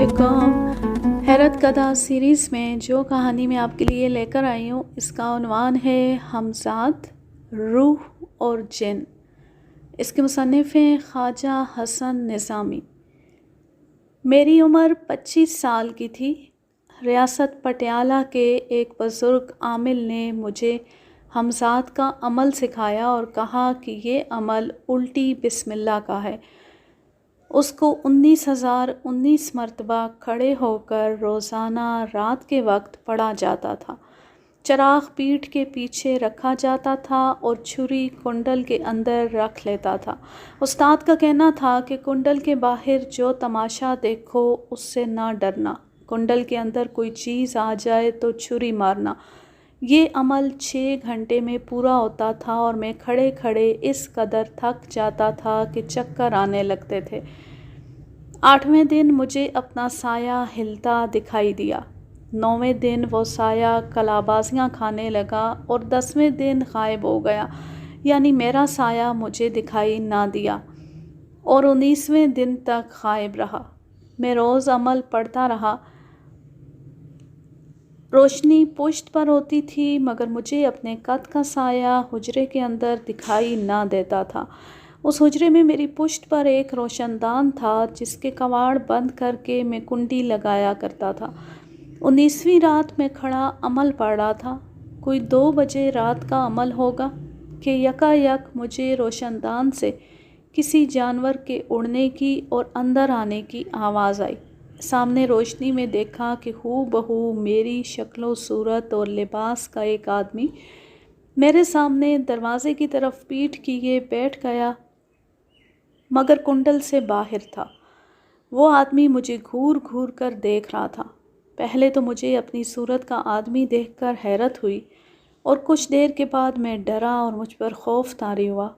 अस्सलामुअलैकुम। हैरत कदा सीरीज़ में जो कहानी मैं आपके लिए लेकर आई हूँ इसका उन्वान है हमज़ाद, रूह और जिन। इसके मुसन्निफ़ हैं ख्वाजा हसन निज़ामी। मेरी उम्र 25 साल की थी। रियासत पटियाला के एक बुज़ुर्ग आमिल ने मुझे हमज़ाद का अमल सिखाया और कहा कि ये अमल उल्टी बिस्मिल्लाह का है। उसको 19,019 मरतबा खड़े होकर रोज़ाना रात के वक्त पढ़ा जाता था। चराग पीठ के पीछे रखा जाता था और छुरी कुंडल के अंदर रख लेता था। उस्ताद का कहना था कि कुंडल के बाहर जो तमाशा देखो उससे ना डरना, कुंडल के अंदर कोई चीज़ आ जाए तो छुरी मारना। ये अमल 6 घंटे में पूरा होता था और मैं खड़े खड़े इस कदर थक जाता था कि चक्कर आने लगते थे। 8वें दिन मुझे अपना साया हिलता दिखाई दिया। 9वें दिन वो साया कलाबाजियाँ खाने लगा और 10वें दिन गायब हो गया, यानी मेरा साया मुझे दिखाई ना दिया, और 19वें दिन तक गायब रहा। मैं रोज़ अमल पढ़ता रहा। रोशनी पुश्त पर होती थी मगर मुझे अपने कद का साया हुजरे के अंदर दिखाई ना देता था। उस हुजरे में मेरी पुश्त पर एक रोशनदान था जिसके कवाड़ बंद करके मैं कुंडी लगाया करता था। 19वीं रात में खड़ा अमल पढ़ रहा था। कोई 2 बजे रात का अमल होगा कि यकायक मुझे रोशनदान से किसी जानवर के उड़ने की और अंदर आने की आवाज़ आई। सामने रोशनी में देखा कि हूबहू मेरी शक्ल सूरत और लिबास का एक आदमी मेरे सामने दरवाज़े की तरफ पीठ किए बैठ गया, मगर कुंडल से बाहर था। वो आदमी मुझे घूर घूर कर देख रहा था। पहले तो मुझे अपनी सूरत का आदमी देखकर हैरत हुई और कुछ देर के बाद मैं डरा और मुझ पर खौफ तारी हुआ।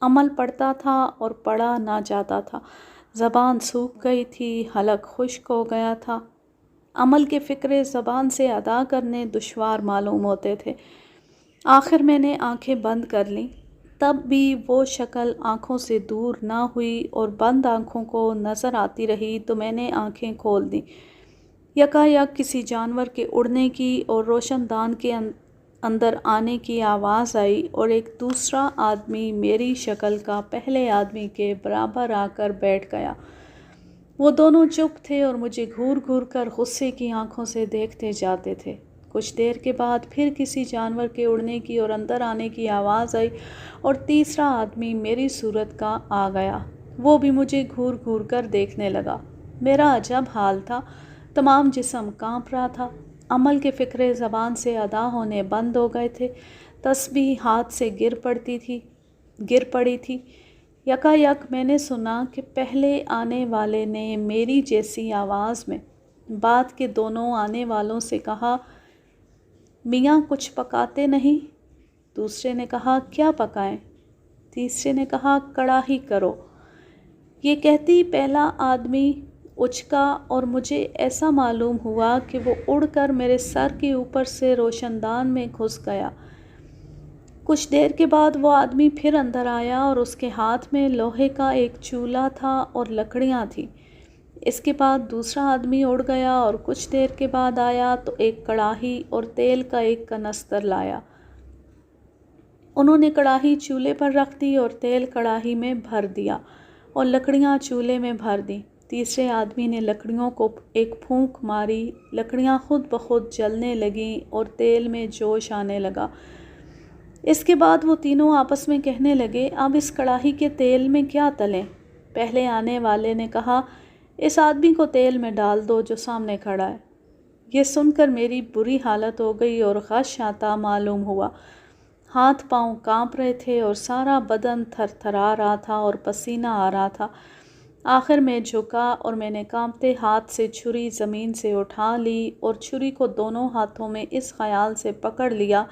अमल पढ़ता था और पढ़ा ना जाता था। ज़बान सूख गई थी, हलक खुश्क हो गया था। अमल के फ़िक्रे ज़बान से अदा करने दुश्वार मालूम होते थे। आखिर मैंने आंखें बंद कर लीं, तब भी वो शक्ल आँखों से दूर ना हुई और बंद आँखों को नज़र आती रही। तो मैंने आंखें खोल दी। यकायक किसी जानवर के उड़ने की और रोशनदान के अंदर आने की आवाज़ आई और एक दूसरा आदमी मेरी शक्ल का पहले आदमी के बराबर आकर बैठ गया। वो दोनों चुप थे और मुझे घूर घूर कर गुस्से की आंखों से देखते जाते थे। कुछ देर के बाद फिर किसी जानवर के उड़ने की और अंदर आने की आवाज़ आई और तीसरा आदमी मेरी सूरत का आ गया। वो भी मुझे घूर घूर कर देखने लगा। मेरा अजब हाल था। तमाम जिस्म काँप रहा था। अमल के फ़िक्रे ज़बान से अदा होने बंद हो गए थे। तस्बीह हाथ से गिर पड़ी थी। यकायक मैंने सुना कि पहले आने वाले ने मेरी जैसी आवाज़ में बाद के दोनों आने वालों से कहा, मियाँ कुछ पकाते नहीं? दूसरे ने कहा, क्या पकाएं? तीसरे ने कहा, कड़ाही करो। ये कहती पहला आदमी उचका और मुझे ऐसा मालूम हुआ कि वो उड़कर मेरे सर के ऊपर से रोशनदान में घुस गया। कुछ देर के बाद वो आदमी फिर अंदर आया और उसके हाथ में लोहे का एक चूल्हा था और लकड़ियाँ थीं। इसके बाद दूसरा आदमी उड़ गया और कुछ देर के बाद आया तो एक कड़ाही और तेल का एक कनस्तर लाया। उन्होंने कड़ाही चूल्हे पर रख दी और तेल कड़ाही में भर दिया और लकड़ियाँ चूल्हे में भर दी। तीसरे आदमी ने लकड़ियों को एक फूंक मारी। लकड़ियाँ खुद ब खुद जलने लगीं और तेल में जोश आने लगा। इसके बाद वो तीनों आपस में कहने लगे, अब इस कड़ाही के तेल में क्या तलें? पहले आने वाले ने कहा, इस आदमी को तेल में डाल दो जो सामने खड़ा है। ये सुनकर मेरी बुरी हालत हो गई और गश आता मालूम हुआ। हाथ पांव कांप रहे थे और सारा बदन थरथरा रहा था और पसीना आ रहा था। आखिर में झुका और मैंने कांपते हाथ से छुरी ज़मीन से उठा ली और छुरी को दोनों हाथों में इस ख़याल से पकड़ लिया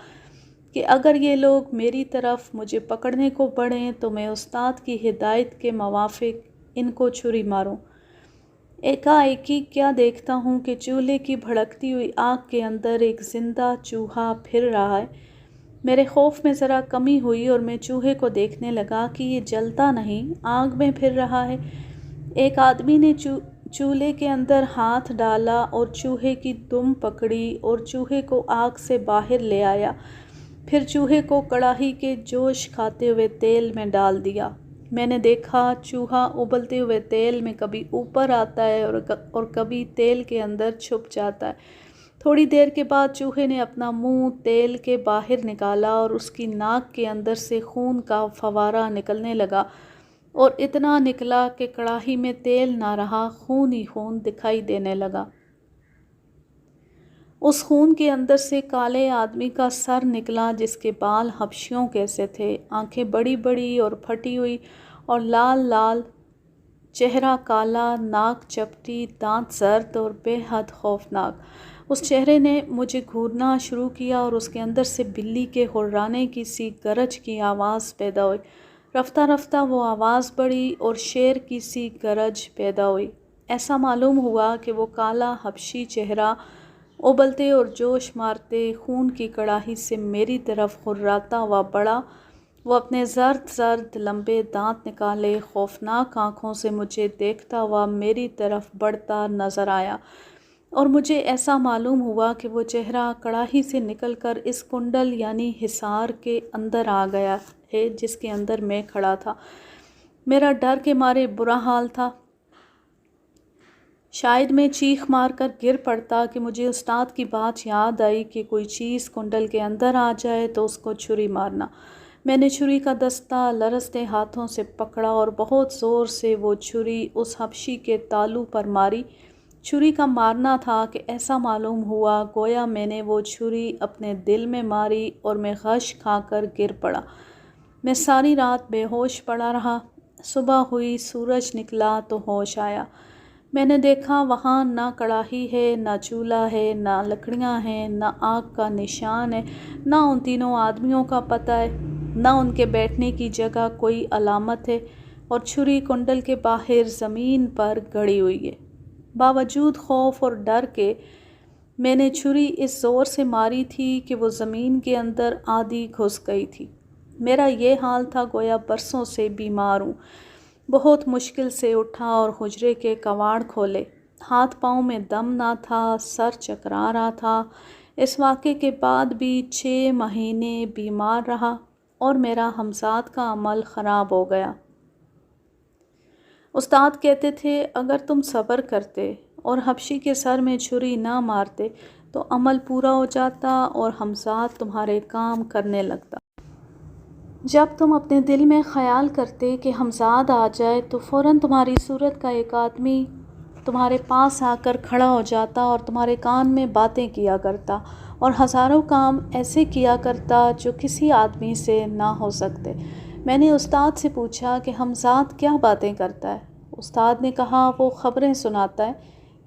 कि अगर ये लोग मेरी तरफ मुझे पकड़ने को बढ़ें तो मैं उस्ताद की हिदायत के मुवाफ़िक इनको छुरी मारूं। एकाएकी क्या देखता हूँ कि चूल्हे की भड़कती हुई आग के अंदर एक ज़िंदा चूहा फिर रहा है। मेरे खौफ में ज़रा कमी हुई और मैं चूहे को देखने लगा कि ये जलता नहीं, आग में फिर रहा है। एक आदमी ने चूल्हे के अंदर हाथ डाला और चूहे की दुम पकड़ी और चूहे को आग से बाहर ले आया। फिर चूहे को कढ़ाई के जोश खाते हुए तेल में डाल दिया। मैंने देखा चूहा उबलते हुए तेल में कभी ऊपर आता है और कभी तेल के अंदर छुप जाता है। थोड़ी देर के बाद चूहे ने अपना मुंह तेल के बाहर निकाला और उसकी नाक के अंदर से खून का फवारा निकलने लगा और इतना निकला कि कढ़ाई में तेल ना रहा, खून ही खून दिखाई देने लगा। उस खून के अंदर से काले आदमी का सर निकला जिसके बाल हबशियों कैसे थे, आंखें बड़ी बड़ी और फटी हुई और लाल लाल, चेहरा काला, नाक चपटी, दांत जर्द और बेहद खौफनाक। उस चेहरे ने मुझे घूरना शुरू किया और उसके अंदर से बिल्ली के हुर्राने की सी गरज की आवाज़ पैदा हुई। रफ्ता रफ्ता वो आवाज़ बढ़ी और शेर की सी गरज पैदा हुई। ऐसा मालूम हुआ कि वो काला हबशी चेहरा उबलते और जोश मारते खून की कड़ाही से मेरी तरफ हुर्राता हुआ बढ़ा। वो अपने जर्द जर्द लंबे दांत निकाले खौफनाक आँखों से मुझे देखता हुआ मेरी तरफ बढ़ता नज़र आया और मुझे ऐसा मालूम हुआ कि वो चेहरा कड़ाही से निकलकर इस कुंडल यानी हिसार के अंदर आ गया है जिसके अंदर मैं खड़ा था। मेरा डर के मारे बुरा हाल था। शायद मैं चीख मार कर गिर पड़ता कि मुझे उस्ताद की बात याद आई कि कोई चीज़ कुंडल के अंदर आ जाए तो उसको छुरी मारना। मैंने छुरी का दस्ता लरसते हाथों से पकड़ा और बहुत ज़ोर से वो छुरी उस हबशी के तालू पर मारी। छुरी का मारना था कि ऐसा मालूम हुआ गोया मैंने वो छुरी अपने दिल में मारी और मैं गश खाकर गिर पड़ा। मैं सारी रात बेहोश पड़ा रहा। सुबह हुई, सूरज निकला तो होश आया। मैंने देखा वहाँ ना कढ़ाई है, ना चूल्हा है, ना लकड़ियाँ हैं, ना आग का निशान है, ना उन तीनों आदमियों का पता है, ना उनके बैठने की जगह कोई अलामत है और छुरी कुंडल के बाहर ज़मीन पर गड़ी हुई है। बावजूद खौफ और डर के मैंने छुरी इस ज़ोर से मारी थी कि वो ज़मीन के अंदर आधी घुस गई थी। मेरा ये हाल था गोया बरसों से बीमार हूँ। बहुत मुश्किल से उठा और हुजरे के कवाड़ खोले। हाथ पाँव में दम ना था, सर चकरा रहा था। इस वाक़े के बाद भी 6 महीने बीमार रहा और मेरा हमसाद का अमल ख़राब हो गया। उस्ताद कहते थे अगर तुम सब्र करते और हबशी के सर में छुरी ना मारते तो अमल पूरा हो जाता और हमसाद तुम्हारे काम करने लगता। जब तुम अपने दिल में ख़याल करते कि हमसाद आ जाए तो फ़ौरन तुम्हारी सूरत का एक आदमी तुम्हारे पास आकर खड़ा हो जाता और तुम्हारे कान में बातें किया करता और हज़ारों काम ऐसे किया करता जो किसी आदमी से ना हो सकते। मैंने उस्ताद से पूछा कि हमसाद क्या बातें करता है। उस्ताद ने कहा वो ख़बरें सुनाता है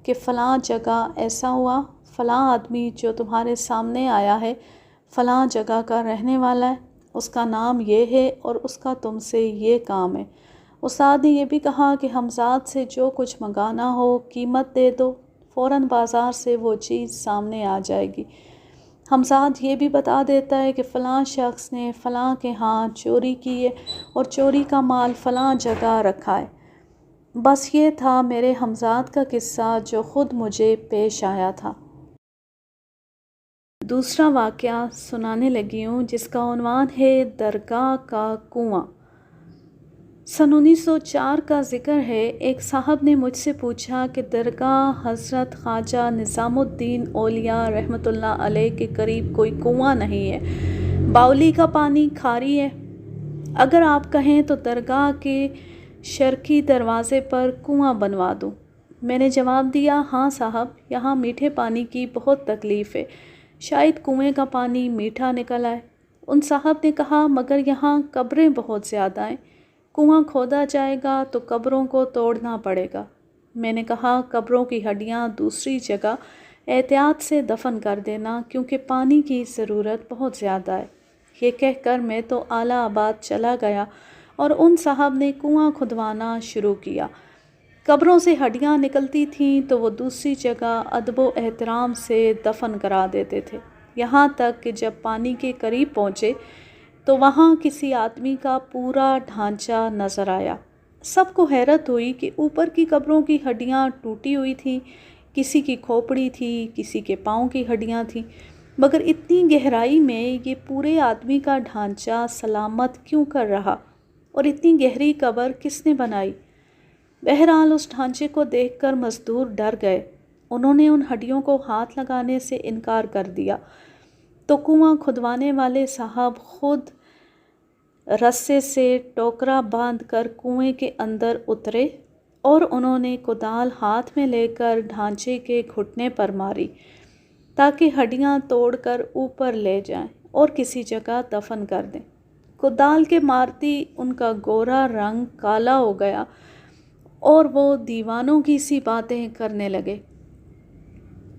कि फ़लाँ जगह ऐसा हुआ, फ़लाँ आदमी जो तुम्हारे सामने आया है फ़लाँ जगह का रहने वाला है, उसका नाम ये है और उसका तुमसे ये काम है। उस्ताद ने यह भी कहा कि हमसाद से जो कुछ मंगाना हो कीमत दे दो, फ़ौरन बाज़ार से वो चीज़ सामने आ जाएगी। हमसाद ये भी बता देता है कि फ़लाँ शख्स ने फ़लाँ के यहाँ चोरी की है और चोरी का माल फ़लाँ जगह रखा है। बस ये था मेरे हमसाद का किस्सा जो ख़ुद मुझे पेश आया था। दूसरा वाक़या सुनाने लगी हूँ जिसका उन्वान है दरगाह का कुआं। सन 1904 का ज़िक्र है। एक साहब ने मुझसे पूछा कि दरगाह हज़रत ख्वाजा निज़ामुद्दीन औलिया रहमतुल्लाह अलैह के करीब कोई कुआं नहीं है, बाउली का पानी खारी है। अगर आप कहें तो दरगाह के शर्की दरवाज़े पर कुआं बनवा दूँ। मैंने जवाब दिया हाँ साहब, यहाँ मीठे पानी की बहुत तकलीफ़ है, शायद कुएं का पानी मीठा निकल आए। उन साहब ने कहा मगर यहाँ कब्रें बहुत ज़्यादा हैं, कुआं खोदा जाएगा तो कब्रों को तोड़ना पड़ेगा। मैंने कहा कब्रों की हड्डियाँ दूसरी जगह एहतियात से दफन कर देना क्योंकि पानी की ज़रूरत बहुत ज़्यादा है। ये कहकर मैं तो आला आबाद चला गया और उन साहब ने कुआं खुदवाना शुरू किया। कब्रों से हड्डियाँ निकलती थीं तो वो दूसरी जगह अदब एहतराम से दफन करा देते थे। यहाँ तक कि जब पानी के करीब पहुँचे तो वहाँ किसी आदमी का पूरा ढांचा नज़र आया। سب کو حیرت ہوئی کہ اوپر کی قبروں کی ہڈیاں ٹوٹی ہوئی تھیں، کسی کی کھوپڑی تھی، کسی کے پاؤں کی ہڈیاں تھیں، مگر اتنی گہرائی میں یہ پورے آدمی کا ڈھانچہ سلامت کیوں کر رہا، اور اتنی گہری قبر کس نے بنائی؟ بہرحال اس ڈھانچے کو دیکھ کر مزدور ڈر گئے۔ انہوں نے ان ہڈیوں کو ہاتھ لگانے سے انکار کر دیا۔ تو کنواں کھدوانے والے صاحب خود رسے سے ٹوکرا باندھ کر کنویں کے اندر اترے اور انہوں نے کدال ہاتھ میں لے کر ڈھانچے کے گھٹنے پر ماری تاکہ ہڈیاں توڑ کر اوپر لے جائیں اور کسی جگہ دفن کر دیں۔ کدال کے مارتی ان کا گورا رنگ کالا ہو گیا اور وہ دیوانوں کی سی باتیں کرنے لگے۔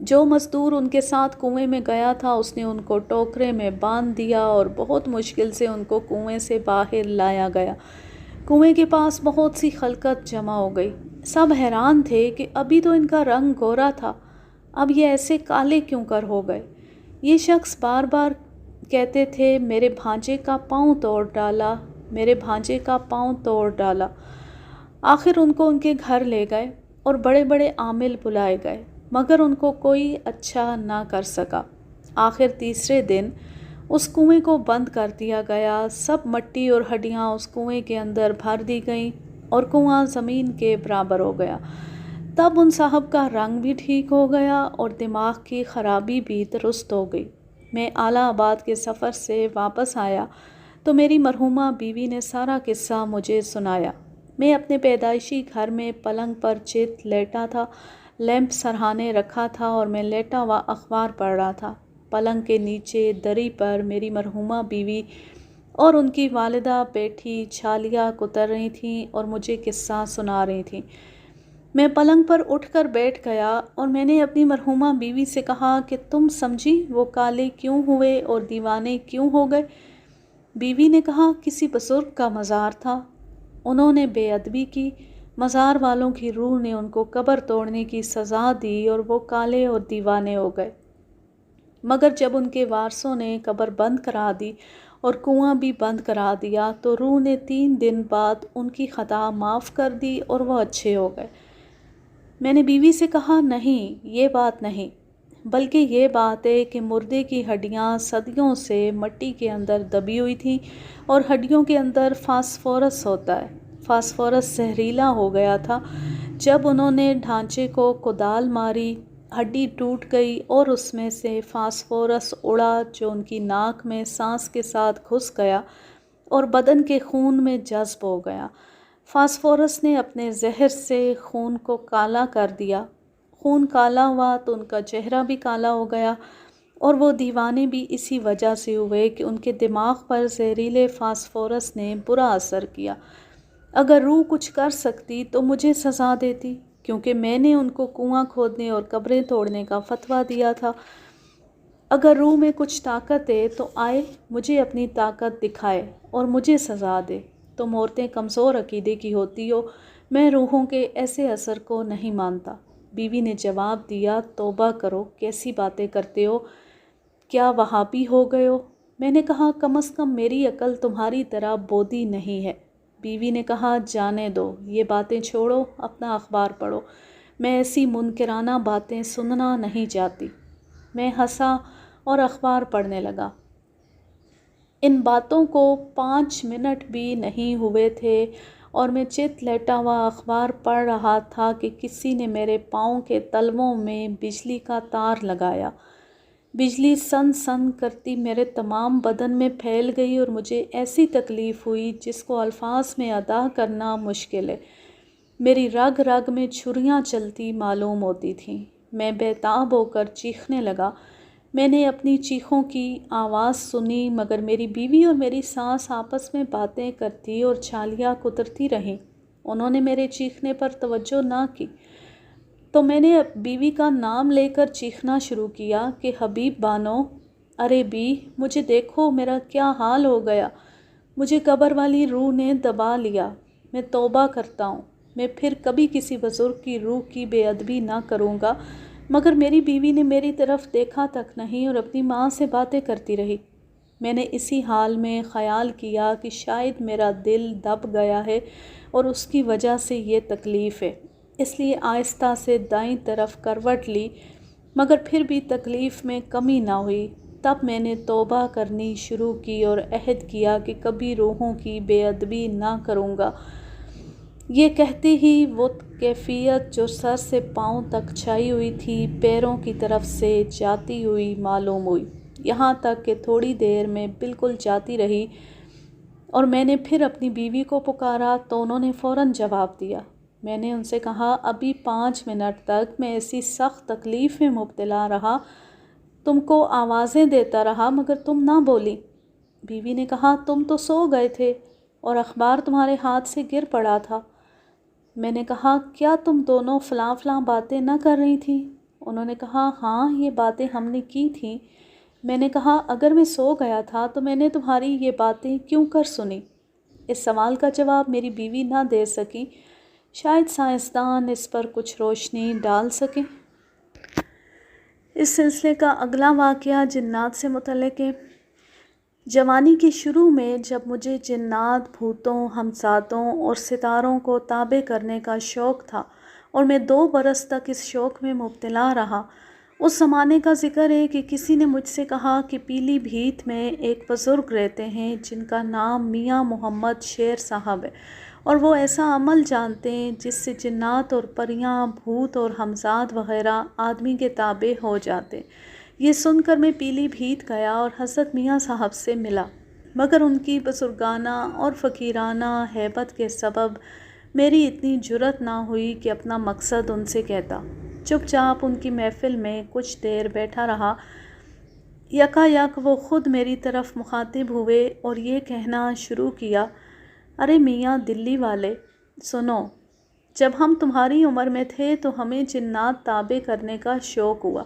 جو مزدور ان کے ساتھ کنویں میں گیا تھا اس نے ان کو ٹوکرے میں باندھ دیا اور بہت مشکل سے ان کو کنویں سے باہر لایا گیا۔ کنویں کے پاس بہت سی خلقت جمع ہو گئی۔ سب حیران تھے کہ ابھی تو ان کا رنگ گورا تھا، اب یہ ایسے کالے کیوں کر ہو گئے؟ یہ شخص بار بار کہتے تھے، میرے بھانجے کا پاؤں توڑ ڈالا، میرے بھانجے کا پاؤں توڑ ڈالا۔ آخر ان کو ان کے گھر لے گئے اور بڑے بڑے عامل بلائے گئے، مگر ان کو کوئی اچھا نہ کر سکا۔ آخر تیسرے دن اس کنویں کو بند کر دیا گیا۔ سب مٹی اور ہڈیاں اس کنویں کے اندر بھر دی گئیں اور کنواں زمین کے برابر ہو گیا۔ تب ان صاحب کا رنگ بھی ٹھیک ہو گیا اور دماغ کی خرابی بھی درست ہو گئی۔ میں اعلیٰ آباد کے سفر سے واپس آیا تو میری مرحومہ بیوی نے سارا قصہ مجھے سنایا۔ میں اپنے پیدائشی گھر میں پلنگ پر چت لیٹا تھا، لیمپ سرہانے رکھا تھا اور میں لیٹا ہوا اخبار پڑھ رہا تھا۔ پلنگ کے نیچے دری پر میری مرحومہ بیوی اور ان کی والدہ بیٹھی چھالیاں کتر رہی تھیں اور مجھے قصہ سنا رہی تھیں۔ میں پلنگ پر اٹھ کر بیٹھ گیا اور میں نے اپنی مرحومہ بیوی سے کہا کہ تم سمجھی وہ کالے کیوں ہوئے اور دیوانے کیوں ہو گئے؟ بیوی نے کہا، کسی بزرگ کا مزار تھا، انہوں نے بے ادبی کی، مزار والوں کی روح نے ان کو قبر توڑنے کی سزا دی اور وہ کالے اور دیوانے ہو گئے۔ مگر جب ان کے وارثوں نے قبر بند کرا دی اور کنواں بھی بند کرا دیا تو روح نے 3 دن بعد ان کی خطا معاف کر دی اور وہ اچھے ہو گئے۔ میں نے بیوی سے کہا، نہیں، یہ بات نہیں، بلکہ یہ بات ہے کہ مردے کی ہڈیاں صدیوں سے مٹی کے اندر دبی ہوئی تھیں اور ہڈیوں کے اندر فاسفورس ہوتا ہے۔ فاسفورس زہریلا ہو گیا تھا۔ جب انہوں نے ڈھانچے کو کدال ماری، ہڈی ٹوٹ گئی اور اس میں سے فاسفورس اڑا جو ان کی ناک میں سانس کے ساتھ گھس گیا اور بدن کے خون میں جذب ہو گیا۔ فاسفورس نے اپنے زہر سے خون کو کالا کر دیا۔ خون کالا ہوا تو ان کا چہرہ بھی کالا ہو گیا اور وہ دیوانے بھی اسی وجہ سے ہوئے کہ ان کے دماغ پر زہریلے فاسفورس نے برا اثر کیا۔ اگر روح کچھ کر سکتی تو مجھے سزا دیتی، کیونکہ میں نے ان کو کنواں کھودنے اور قبریں توڑنے کا فتویٰ دیا تھا۔ اگر روح میں کچھ طاقت ہے تو آئے، مجھے اپنی طاقت دکھائے اور مجھے سزا دے۔ تم عورتیں کمزور عقیدے کی ہوتی ہو، میں روحوں کے ایسے اثر کو نہیں مانتا۔ بیوی نے جواب دیا، توبہ کرو، کیسی باتیں کرتے ہو، کیا وہابی ہو گئے ہو؟ میں نے کہا، کم از کم میری عقل تمہاری طرح بودھی نہیں ہے۔ بیوی نے کہا، جانے دو، یہ باتیں چھوڑو، اپنا اخبار پڑھو، میں ایسی منکرانہ باتیں سننا نہیں چاہتی۔ میں ہنسا اور اخبار پڑھنے لگا۔ ان باتوں کو 5 منٹ بھی نہیں ہوئے تھے اور میں چت لیٹا ہوا اخبار پڑھ رہا تھا کہ کسی نے میرے پاؤں کے تلووں میں بجلی کا تار لگایا۔ بجلی سن سن کرتی میرے تمام بدن میں پھیل گئی اور مجھے ایسی تکلیف ہوئی جس کو الفاظ میں ادا کرنا مشکل ہے۔ میری رگ رگ میں چھریاں چلتی معلوم ہوتی تھیں۔ میں بے تاب ہو کر چیخنے لگا۔ میں نے اپنی چیخوں کی آواز سنی، مگر میری بیوی اور میری ساس آپس میں باتیں کرتی اور چھالیاں کترتی رہیں۔ انہوں نے میرے چیخنے پر توجہ نہ کی تو میں نے بیوی کا نام لے کر چیخنا شروع کیا کہ حبیب بانو، ارے بی، مجھے دیکھو، میرا کیا حال ہو گیا، مجھے قبر والی روح نے دبا لیا، میں توبہ کرتا ہوں، میں پھر کبھی کسی بزرگ کی روح کی بے ادبی نہ کروں گا۔ مگر میری بیوی نے میری طرف دیکھا تک نہیں اور اپنی ماں سے باتیں کرتی رہی۔ میں نے اسی حال میں خیال کیا کہ شاید میرا دل دب گیا ہے اور اس کی وجہ سے یہ تکلیف ہے، اس لیے آہستہ سے دائیں طرف کروٹ لی، مگر پھر بھی تکلیف میں کمی نہ ہوئی۔ تب میں نے توبہ کرنی شروع کی اور عہد کیا کہ کبھی روحوں کی بے ادبی نہ کروں گا۔ یہ کہتے ہی وہ کیفیت جو سر سے پاؤں تک چھائی ہوئی تھی پیروں کی طرف سے جاتی ہوئی معلوم ہوئی، یہاں تک کہ تھوڑی دیر میں بالکل جاتی رہی، اور میں نے پھر اپنی بیوی کو پکارا تو انہوں نے فوراً جواب دیا۔ میں نے ان سے کہا، ابھی 5 منٹ تک میں ایسی سخت تکلیف میں مبتلا رہا، تم کو آوازیں دیتا رہا مگر تم نہ بولی۔ بیوی نے کہا، تم تو سو گئے تھے اور اخبار تمہارے ہاتھ سے گر پڑا تھا۔ میں نے کہا، کیا تم دونوں فلاں فلاں باتیں نہ کر رہی تھیں؟ انہوں نے کہا، ہاں یہ باتیں ہم نے کی تھیں۔ میں نے کہا، اگر میں سو گیا تھا تو میں نے تمہاری یہ باتیں کیوں کر سنی؟ اس سوال کا جواب میری بیوی نہ دے سکی، شاید سائنسدان اس پر کچھ روشنی ڈال سکیں۔ اس سلسلے کا اگلا واقعہ جنات سے متعلق ہے۔ جوانی کے شروع میں جب مجھے جنات، بھوتوں، ہمساتوں اور ستاروں کو تابع کرنے کا شوق تھا اور میں 2 برس تک اس شوق میں مبتلا رہا، اس زمانے کا ذکر ہے کہ کسی نے مجھ سے کہا کہ پیلی بھیت میں ایک بزرگ رہتے ہیں جن کا نام میاں محمد شیر صاحب ہے، اور وہ ایسا عمل جانتے ہیں جس سے جنات اور پریاں، بھوت اور ہمزاد وغیرہ آدمی کے تابع ہو جاتے۔ یہ سن کر میں پیلی بھیت گیا اور حضرت میاں صاحب سے ملا، مگر ان کی بزرگانہ اور فقیرانہ ہیبت کے سبب میری اتنی جرأت نہ ہوئی کہ اپنا مقصد ان سے کہتا۔ چپ چاپ ان کی محفل میں کچھ دیر بیٹھا رہا، یکا یک وہ خود میری طرف مخاطب ہوئے اور یہ کہنا شروع کیا، ارے میاں دلی والے، سنو، جب ہم تمہاری عمر میں تھے تو ہمیں جنات تابع کرنے کا شوق ہوا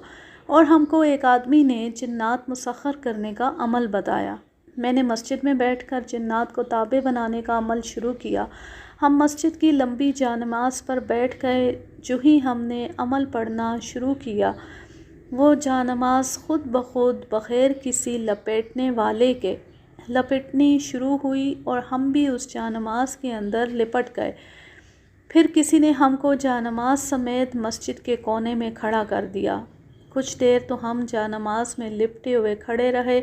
اور ہم کو ایک آدمی نے جنات مسخر کرنے کا عمل بتایا۔ میں نے مسجد میں بیٹھ کر جنات کو تابع بنانے کا عمل شروع کیا۔ ہم مسجد کی لمبی جانماز پر بیٹھ گئے۔ جو ہی ہم نے عمل پڑھنا شروع کیا، وہ جانماز خود بخود بغیر کسی لپیٹنے والے کے لپٹنی شروع ہوئی اور ہم بھی اس جانماز کے اندر لپٹ گئے۔ پھر کسی نے ہم کو جانماز سمیت مسجد کے کونے میں کھڑا کر دیا۔ کچھ دیر تو ہم جانماز میں لپٹے ہوئے کھڑے رہے۔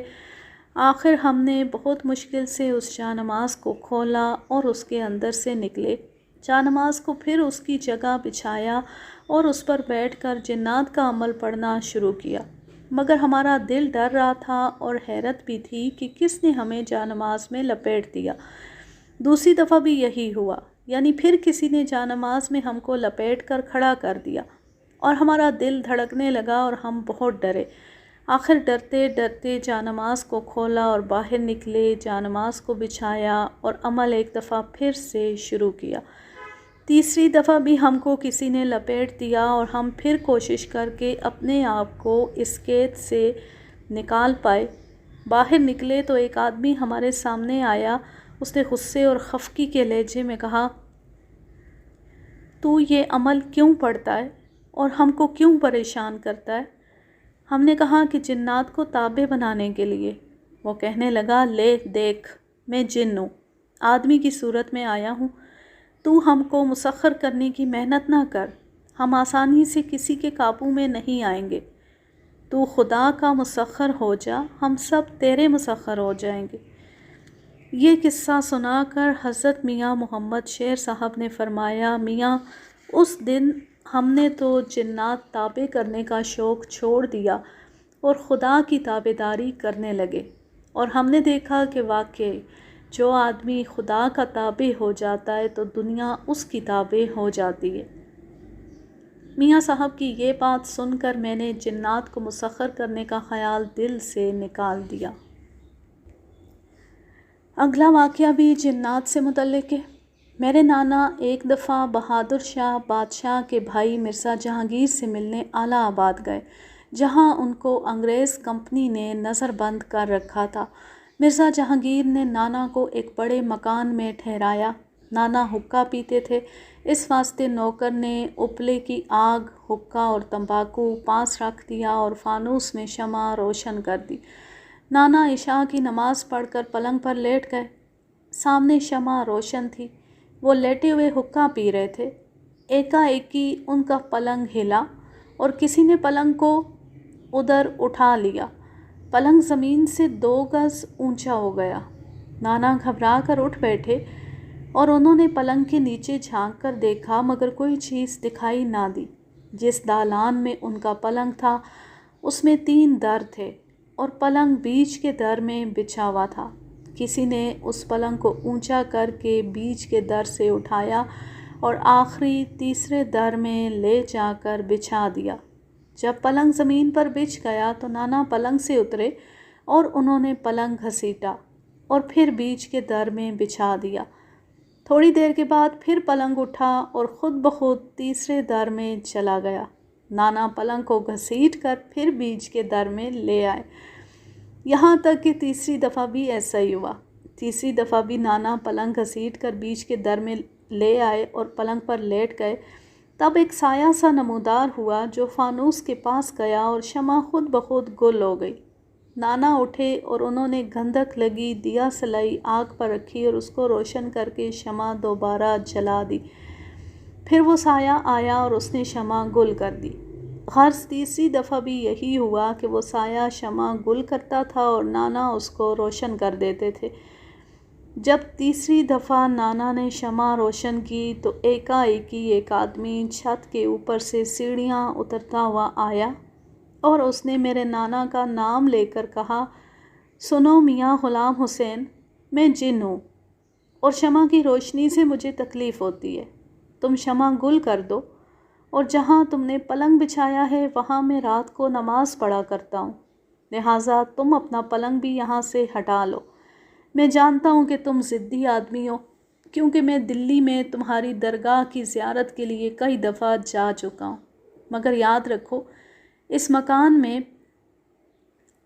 آخر ہم نے بہت مشکل سے اس جانماز کو کھولا اور اس کے اندر سے نکلے۔ جانماز کو پھر اس کی جگہ بچھایا اور اس پر بیٹھ کر جنات کا عمل پڑھنا شروع کیا، مگر ہمارا دل ڈر رہا تھا اور حیرت بھی تھی کہ کس نے ہمیں جانماز میں لپیٹ دیا۔ دوسری دفعہ بھی یہی ہوا، یعنی پھر کسی نے جانماز میں ہم کو لپیٹ کر کھڑا کر دیا اور ہمارا دل دھڑکنے لگا اور ہم بہت ڈرے۔ آخر ڈرتے ڈرتے جانماز کو کھولا اور باہر نکلے، جانماز کو بچھایا اور عمل ایک دفعہ پھر سے شروع کیا۔ تیسری دفعہ بھی ہم کو کسی نے لپیٹ دیا اور ہم پھر کوشش کر کے اپنے آپ کو اس قید سے نکال پائے۔ باہر نکلے تو ایک آدمی ہمارے سامنے آیا۔ اس نے غصے اور خفگی کے لہجے میں کہا، تو یہ عمل کیوں پڑھتا ہے اور ہم کو کیوں پریشان کرتا ہے؟ ہم نے کہا کہ جنات کو تابع بنانے کے لیے۔ وہ کہنے لگا، لے دیکھ، میں جن ہوں، آدمی کی صورت میں آیا ہوں، تو ہم کو مسخر کرنے کی محنت نہ کر، ہم آسانی سے کسی کے قابو میں نہیں آئیں گے، تو خدا کا مسخر ہو جا، ہم سب تیرے مسخر ہو جائیں گے۔ یہ قصہ سنا کر حضرت میاں محمد شیر صاحب نے فرمایا، میاں اس دن ہم نے تو جنات تابع کرنے کا شوق چھوڑ دیا اور خدا کی تابع داری کرنے لگے، اور ہم نے دیکھا کہ واقعی جو آدمی خدا کا تابع ہو جاتا ہے تو دنیا اس کی تابع ہو جاتی ہے۔ میاں صاحب کی یہ بات سن کر میں نے جنات کو مسخر کرنے کا خیال دل سے نکال دیا۔ اگلا واقعہ بھی جنات سے متعلق ہے۔ میرے نانا ایک دفعہ بہادر شاہ بادشاہ کے بھائی مرزا جہانگیر سے ملنے اعلیٰ آباد گئے، جہاں ان کو انگریز کمپنی نے نظر بند کر رکھا تھا۔ مرزا جہانگیر نے نانا کو ایک بڑے مکان میں ٹھہرایا۔ نانا حقہ پیتے تھے، اس واسطے نوکر نے اپلے کی آگ، حقہ اور تمباکو پاس رکھ دیا اور فانوس میں شمع روشن کر دی۔ नाना इशा की नमाज़ पढ़कर पलंग पर लेट गए। सामने शमा रोशन थी। वो लेटे हुए हुक्का पी रहे थे। एकाएकी उनका पलंग हिला और किसी ने पलंग को उधर उठा लिया। पलंग ज़मीन से 2 गज ऊंचा हो गया। नाना घबरा कर उठ बैठे और उन्होंने पलंग के नीचे झांक कर देखा, मगर कोई चीज़ दिखाई ना दी। जिस दालान में उनका पलंग था उसमें 3 दर थे और पलंग बीच के दर में बिछा हुआ था। किसी ने उस पलंग को ऊंचा करके बीच के दर से उठाया और आखिरी तीसरे दर में ले जाकर बिछा दिया। जब पलंग ज़मीन पर बिछ गया तो नाना पलंग से उतरे और उन्होंने पलंग घसीटा और फिर बीच के दर में बिछा दिया। थोड़ी देर के बाद फिर पलंग उठा और ख़ुद ब खुद तीसरे दर में चला गया। नाना पलंग को घसीट कर फिर बीच के दर में ले आए। यहाँ तक कि तीसरी दफ़ा भी ऐसा ही हुआ। तीसरी दफ़ा भी नाना पलंग घसीट कर बीच के दर में ले आए और पलंग पर लेट गए। तब एक साया सा नमूदार हुआ जो फानूस के पास गया और शमा खुद ब खुद गुल हो गई। नाना उठे और उन्होंने गंधक लगी दिया सलाई आग पर रखी और उसको रोशन करके शमा दोबारा जला दी। फिर वो साया आया और उसने शमा गुल कर दी। हर तीसरी दफ़ा भी यही हुआ कि वो साया शमा गुल करता था और नाना उसको रोशन कर देते थे। जब तीसरी दफ़ा नाना ने शमा रोशन की तो एकाएकी एक आदमी छत के ऊपर से सीढ़ियाँ उतरता हुआ आया और उसने मेरे नाना का नाम लेकर कहा, सुनो मियाँ ग़ुलाम हुसैन, मैं जिन हूँ और शमा की रोशनी से मुझे तकलीफ़ होती है। तुम शमा गुल कर दो और जहाँ तुमने पलंग बिछाया है वहाँ मैं रात को नमाज़ पढ़ा करता हूँ। लिहाजा तुम अपना पलंग भी यहाँ से हटा लो। मैं जानता हूँ कि तुम ज़िद्दी आदमी हो, क्योंकि मैं दिल्ली में तुम्हारी दरगाह की ज़ियारत के लिए कई दफ़ा जा चुका हूँ। मगर याद रखो, इस मकान में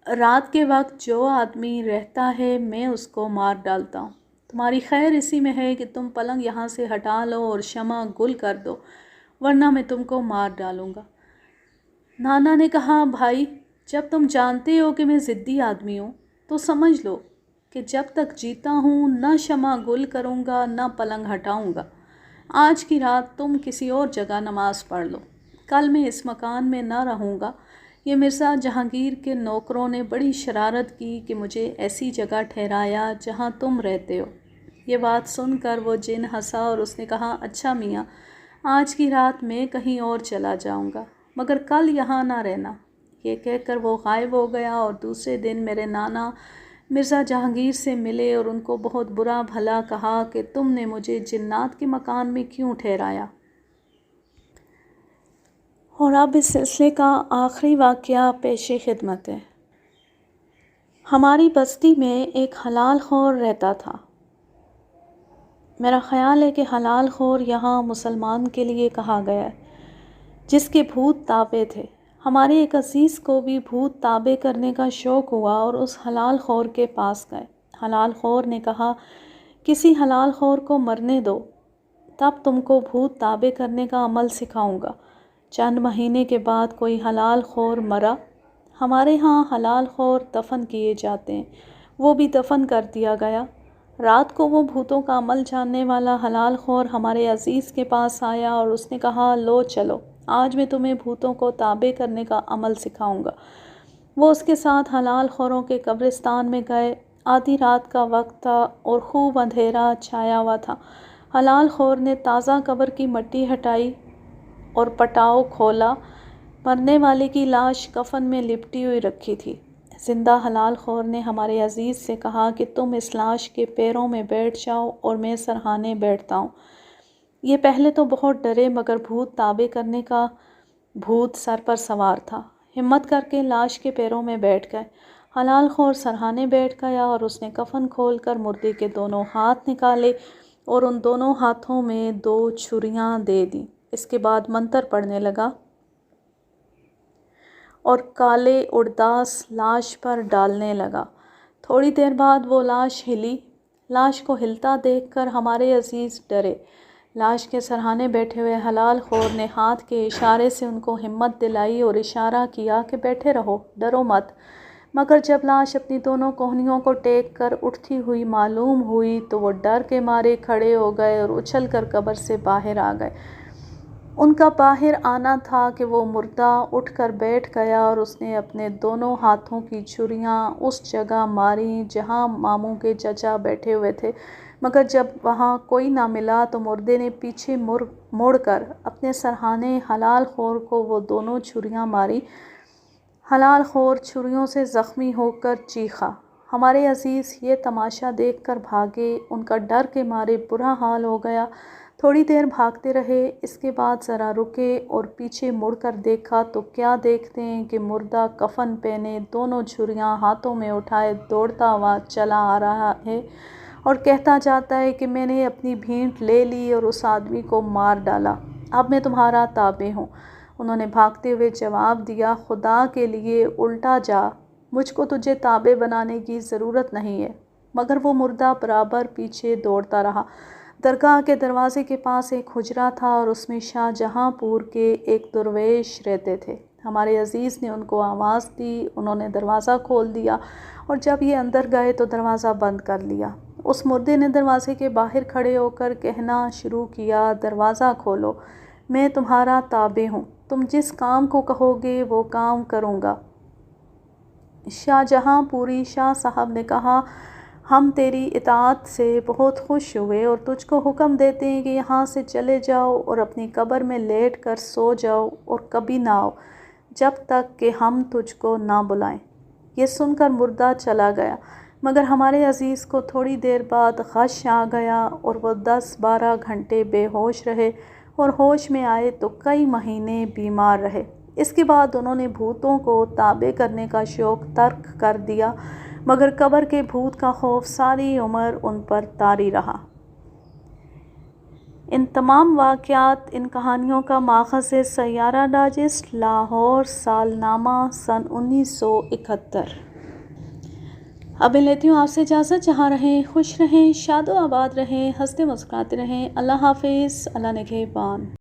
रात के वक्त जो आदमी रहता है मैं उसको मार डालता हूँ। तुम्हारी खैर इसी में है कि तुम पलंग यहाँ से हटा लो और शमा गुल कर दो, वरना मैं तुमको मार डालूँगा। नाना ने कहा, भाई जब तुम जानते हो कि मैं ज़िद्दी आदमी हूँ तो समझ लो कि जब तक जीता हूँ न शमा गुल करूँगा न पलंग हटाऊँगा। आज की रात तुम किसी और जगह नमाज़ पढ़ लो। कल मैं इस मकान में न रहूँगा। ये मिर्ज़ा जहांगीर के नौकरों ने बड़ी शरारत की कि मुझे ऐसी जगह ठहराया जहाँ तुम रहते हो। ये बात सुनकर वो जिन हंसा और उसने कहा, अच्छा मियाँ, आज की रात मैं कहीं और चला जाऊँगा, मगर कल यहाँ ना रहना। ये कहकर वो गायब हो गया और दूसरे दिन मेरे नाना मिर्ज़ा जहांगीर से मिले और उनको बहुत बुरा भला कहा कि तुमने मुझे जिन्नात के मकान में क्यों ठहराया। और अब इस सिलसिले का आखिरी वाक़या पेशे खिदमत है। हमारी बस्ती में एक हलाल खोर रहता था। मेरा ख़याल है कि हलाल खोर यहाँ मुसलमान के लिए कहा गया है, जिसके भूत ताबे थे। हमारे एक अज़ीज़ को भी भूत ताबे करने का शौक़ हुआ और उस हलाल खोर के पास गए। हलाल खोर ने कहा, किसी हलाल खोर को मरने दो, तब तुमको भूत ताबे करने का अमल सिखाऊंगा। चंद महीने के बाद कोई हलाल खोर मरा। हमारे यहाँ हलाल खोर दफन किए जाते हैं, वो भी दफन कर दिया गया। रात को वो भूतों का अमल जानने वाला हलाल खोर हमारे अज़ीज़ के पास आया और उसने कहा, लो चलो, आज मैं तुम्हें भूतों को ताबे करने का अमल सिखाऊंगा। वो उसके साथ हलाल खोरों के कब्रिस्तान में गए। आधी रात का वक्त था और खूब अंधेरा छाया हुआ था। हलाल खोर ने ताज़ा कब्र की मिट्टी हटाई और पटाव खोला। मरने वाले की लाश कफन में लिपटी हुई रखी थी। जिंदा हलाल खोर ने हमारे अज़ीज़ से कहा कि तुम इस लाश के पैरों में बैठ जाओ और मैं सरहाने बैठता हूँ। ये पहले तो बहुत डरे, मगर भूत ताबे करने का भूत सर पर सवार था। हिम्मत करके लाश के पैरों में बैठ गए। हलाल खोर सरहाने बैठ गया और उसने कफन खोलकर मुर्दे के दोनों हाथ निकाले और उन दोनों हाथों में 2 छुरियाँ दे दी। इसके बाद मंतर पढ़ने लगा और काले उड़दास लाश पर डालने लगा। थोड़ी देर बाद वो लाश हिली। लाश को हिलता देखकर हमारे अज़ीज़ डरे। लाश के सरहाने बैठे हुए हलाल खोर ने हाथ के इशारे से उनको हिम्मत दिलाई और इशारा किया कि बैठे रहो, डरो मत, مگر جب لاش اپنی دونوں کوہنیوں کو ٹیک کر اٹھتی ہوئی معلوم ہوئی تو وہ ڈر کے مارے کھڑے ہو گئے اور اچھل کر قبر سے باہر آ گئے۔ ان کا باہر آنا تھا کہ وہ مردہ اٹھ کر بیٹھ گیا اور اس نے اپنے دونوں ہاتھوں کی چھریاں اس جگہ ماریں جہاں ماموں کے چچا بیٹھے ہوئے تھے، مگر جب وہاں کوئی نہ ملا تو مردے نے پیچھے مڑ کر اپنے سرہانے حلال خور کو وہ دونوں چھریاں ماری۔ حلال خور چھریوں سے زخمی ہو کر چیخا۔ ہمارے عزیز یہ تماشا دیکھ کر بھاگے، ان کا ڈر کے مارے برا حال ہو گیا۔ تھوڑی دیر بھاگتے رہے، اس کے بعد ذرا رکے اور پیچھے مڑ کر دیکھا تو کیا دیکھتے ہیں کہ مردہ کفن پہنے دونوں چھریاں ہاتھوں میں اٹھائے دوڑتا ہوا چلا آ رہا ہے اور کہتا جاتا ہے کہ میں نے اپنی بھینٹ لے لی اور اس آدمی کو مار ڈالا، اب میں تمہارا تابع ہوں۔ انہوں نے بھاگتے ہوئے جواب دیا، خدا کے لیے الٹا جا، مجھ کو تجھے تابع بنانے کی ضرورت نہیں ہے۔ مگر وہ مردہ برابر پیچھے دوڑتا رہا۔ درگاہ کے دروازے کے پاس ایک حجرہ تھا اور اس میں شاہ جہاں پور کے ایک درویش رہتے تھے۔ ہمارے عزیز نے ان کو آواز دی، انہوں نے دروازہ کھول دیا اور جب یہ اندر گئے تو دروازہ بند کر لیا۔ اس مردے نے دروازے کے باہر کھڑے ہو کر کہنا شروع کیا، دروازہ کھولو، میں تمہارا تابع ہوں، تم جس کام کو کہو گے وہ کام کروں گا۔ شاہ جہاں پوری شاہ صاحب نے کہا، ہم تیری اطاعت سے بہت خوش ہوئے اور تجھ کو حکم دیتے ہیں کہ یہاں سے چلے جاؤ اور اپنی قبر میں لیٹ کر سو جاؤ اور کبھی نہ آؤ جب تک کہ ہم تجھ کو نہ بلائیں۔ یہ سن کر مردہ چلا گیا، مگر ہمارے عزیز کو تھوڑی دیر بعد غش آ گیا اور وہ 10-12 گھنٹے بے ہوش رہے اور ہوش میں آئے تو کئی مہینے بیمار رہے۔ اس کے بعد انہوں نے بھوتوں کو تابع کرنے کا شوق ترک کر دیا، مگر قبر کے بھوت کا خوف ساری عمر ان پر طاری رہا۔ ان تمام واقعات، ان کہانیوں کا ماخذ ہے سیارہ ڈائجسٹ، لاہور، سالنامہ، سن 1971۔ اب میں لیتی ہوں آپ سے اجازت، جہاں رہیں خوش رہیں، شاد و آباد رہیں، ہنستے مسکراتے رہیں۔ اللہ حافظ، اللہ نگہبان۔